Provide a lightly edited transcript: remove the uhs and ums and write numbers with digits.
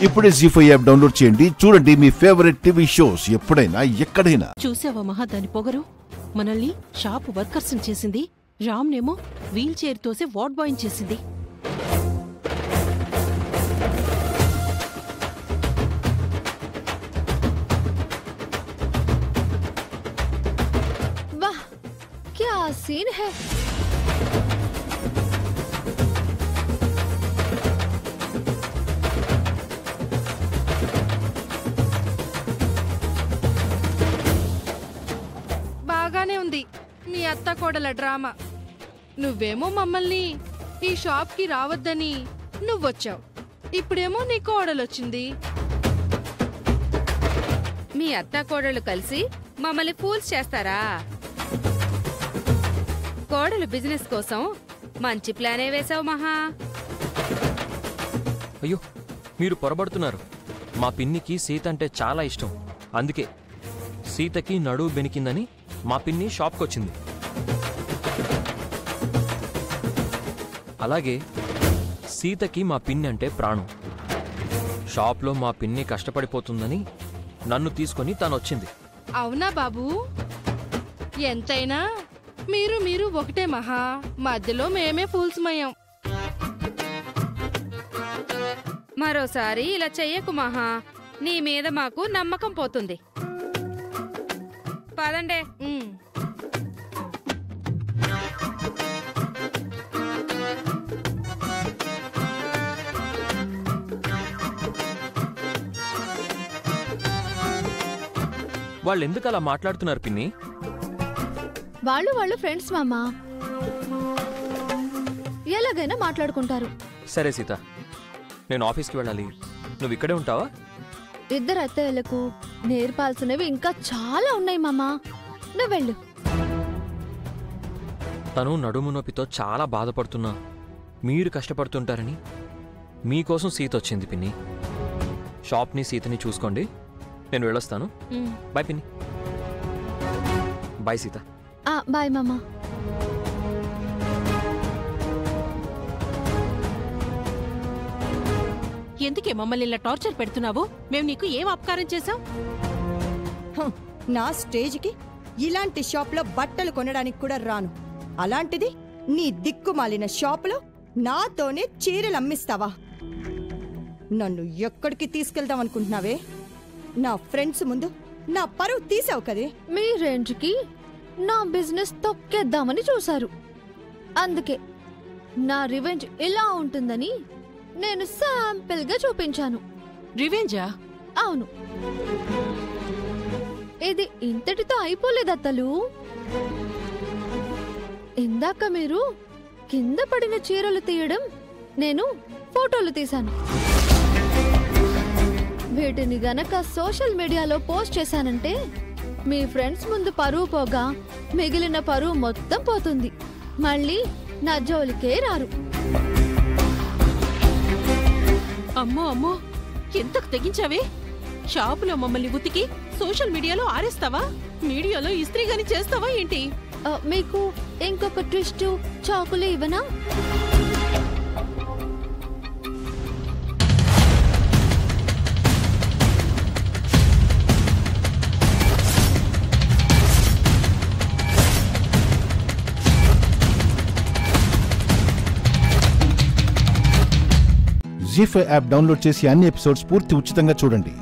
ఇప్పుడే జీ5 app download చేయండి. చూడండి మీ ఫేవరెట్ టీవీ షోస్ ఎప్పుడైనా ఎక్కడైనా. చూసావా మహా దాని పొగరు? మనల్ని షాప్ వర్కర్స్ చేసింది, రామ్నేమో వీల్ చైర్ తోసే వార్డ్ బాయ్ చేసింది. वाह क्या सीन है। బాగానే ఉంది మీ అత్త కోడల డ్రామా. నువ్వేమో మమ్మల్ని ఈ షాప్కి రావద్దని నువ్వొచ్చావు, ఇప్పుడేమో నీ కోడలొచ్చింది. మీ అత్త కోడలు కలిసి మమ్మల్ని ఫూల్స్ చేస్తారా? కోడలు బిజినెస్ కోసం మంచి ప్లానే వేశావు మహా. అయ్యో, మీరు పొరబడుతున్నారు. మా పిన్నికి సీత అంటే చాలా ఇష్టం. అందుకే సీతకి నడువు బెనికిందని మా పిన్ని షాప్కొచ్చింది. అలాగే సీతకి మా పిన్ని అంటే ప్రాణం. షాప్లో మా పిన్ని కష్టపడిపోతుందని నన్ను తీసుకొని తనొచ్చింది. అవునా బాబూ? ఎంతైనా మీరు ఒకటే మహా. మధ్యలో మేమే ఫూల్స్ మయ్యాం. మరోసారి ఇలా చెయ్యకు మహా, నీ మీద మాకు నమ్మకం పోతుంది. పదండే. వాళ్ళు ఎందుకు అలా మాట్లాడుతున్నారు పిన్ని? వాళ్ళు ఫ్రెండ్స్ మామా, ఎలాగైనా మాట్లాడుకుంటారు. సరే సీత, నేను ఆఫీస్కి వెళ్ళాలి, నువ్వు ఇక్కడే ఉంటావా? ఇద్దరు అత్తయ్యలకు నేర్పాల్సినవి ఇంకా చాలా ఉన్నాయి మామా, నువ్వు వెళ్ళు. తను నడుము నొప్పితో చాలా బాధపడుతున్నా మీరు కష్టపడుతుంటారని మీకోసం సీత వచ్చింది పిన్ని. షాప్ని సీతని చూసుకోండి, నేను వెళ్ళొస్తాను. బాయ్ పిన్ని. బాయ్ సీత. బాయ్ మామా. ఎందుకే మమ్మల్ని ఇలా టార్చర్ పెడుతున్నావు? మేము నీకు ఏం అపకారం చేశాం? నా స్టేజ్కి ఇలాంటి షాప్లో బట్టలు కొనడానికి కూడా రాను. అలాంటిది నీ దిక్కుమాలిన షాపులో నాతోనే చీరలు అమ్మిస్తావా? నన్ను ఎక్కడికి తీసుకెళ్దాం అనుకుంటున్నావే? నా ఫ్రెండ్స్ ముందు నా పరువు తీసావు కదే. మీ రేంజ్కి నా బిజినెస్ తొక్కేద్దామని చూశారు. అందుకే నా రివెంజ్ ఇలా ఉంటుందని నేను శాంపిల్ గా చూపించాను. రివెంజా? అవును. ఇది ఇంతటితో అయిపోలేదత్తలు. ఇందాక మీరు కింద పడిన చీరలు తీయడం నేను ఫోటోలు తీశాను. వీటిని గనక సోషల్ మీడియాలో పోస్ట్ చేశానంటే మీ ఫ్రెండ్స్ ముందు పరువు పోగా మిగిలిన పరువు మొత్తం పోతుంది. మళ్ళీ నా జోలికే రారు. అమ్మో అమ్మో, ఎంతకు తెగించావే? షాపులో మమ్మల్ని ఉతికి సోషల్ మీడియాలో ఆరేస్తావా? మీడియాలో ఇస్త్రీగాని చేస్తావా ఏంటి? మీకు ఇంకొక ట్విస్ట్ చాకులు ఇవ్వనా? జీ5 యాప్ డౌన్లోడ్ చేసి అన్ని ఎపిసోడ్స్ పూర్తి ఉచితంగా చూడండి.